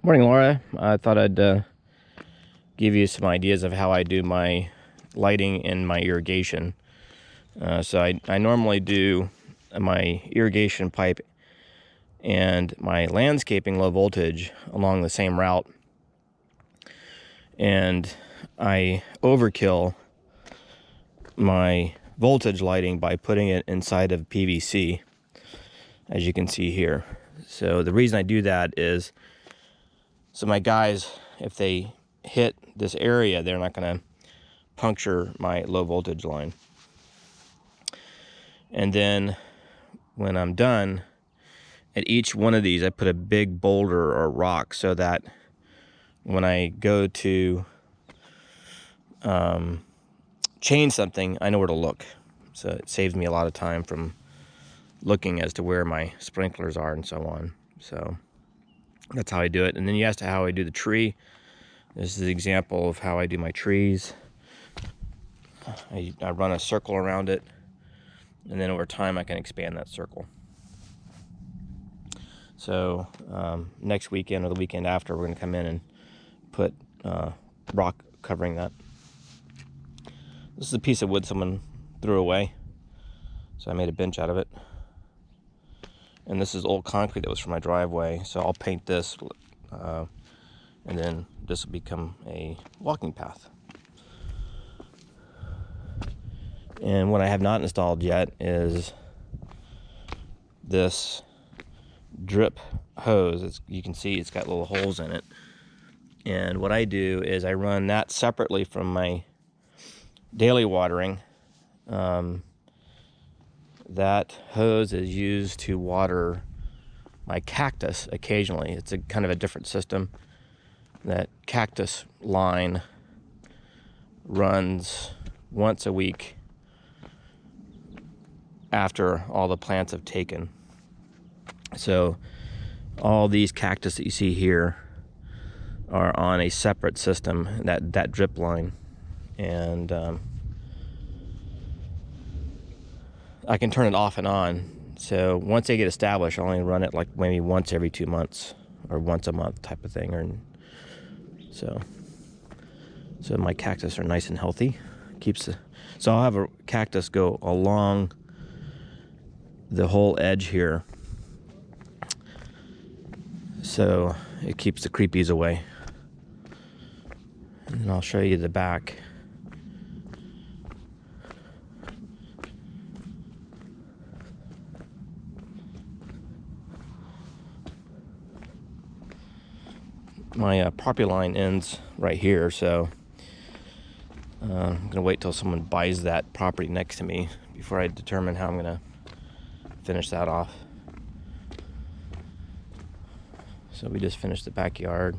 Morning, Laura. I thought I'd give you some ideas of how I do my lighting and my irrigation. So I normally do my irrigation pipe and my landscaping low voltage along the same route. And I overkill my voltage lighting by putting it inside of PVC, as you can see here. So the reason I do that is so my guys, if they hit this area, they're not going to puncture my low voltage line. And then when I'm done, at each one of these I put a big boulder or rock so that when I go to change something, I know where to look. So it saves me a lot of time from looking as to where my sprinklers are and so on. So that's how I do it. And then you asked how I do the tree. This is an example of how I do my trees. I run a circle around it, and then over time I can expand that circle. So next weekend or the weekend after, we're going to come in and put rock covering that. This is a piece of wood someone threw away, so I made a bench out of it. And this is old concrete that was from my driveway, so I'll paint this, and then this will become a walking path. And what I have not installed yet is this drip hose. You can see it's got little holes in it. And what I do is I run that separately from my daily watering. That hose is used to water my cactus occasionally. It's a kind of a different system. That cactus line runs once a week after all the plants have taken. So all these cactus that you see here are on a separate system, that drip line. And I can turn it off and on. So once they get established, I only run it like maybe once every 2 months or once a month type of thing. So my cactus are nice and healthy. So I'll have a cactus go along the whole edge here, so it keeps the creepies away. And I'll show you the back. My property line ends right here, so I'm gonna wait till someone buys that property next to me before I determine how I'm gonna finish that off. So we just finished the backyard.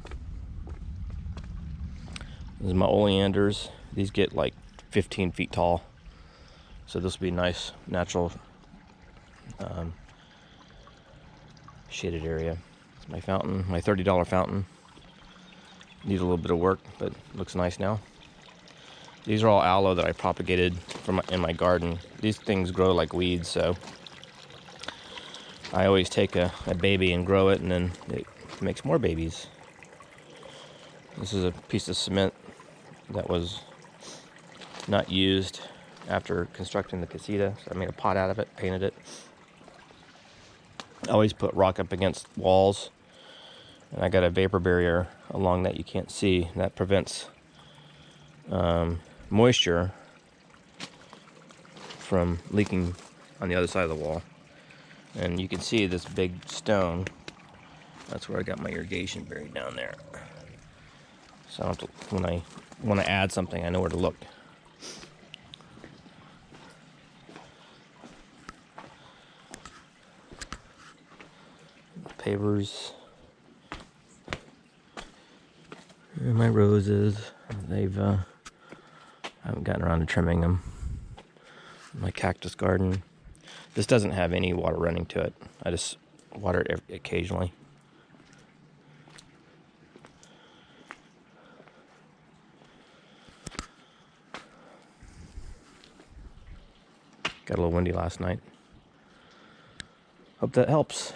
This is my oleanders. These get like 15 feet tall, so this will be nice natural shaded area. It's my fountain, my $30 fountain. Needs a little bit of work, but looks nice now. These are all aloe that I propagated in my garden. These things grow like weeds, so I always take a baby and grow it, and then it makes more babies. This is a piece of cement that was not used after constructing the casita, so I made a pot out of it, painted it. I always put rock up against walls, and I got a vapor barrier along that you can't see, and that prevents moisture from leaking on the other side of the wall. And you can see this big stone. That's where I got my irrigation buried down there. So I don't have to, when I want to add something, I know where to look. Pavers. And my roses. I haven't gotten around to trimming them. My cactus garden. This doesn't have any water running to it. I just water it occasionally. Got a little windy last night. Hope that helps.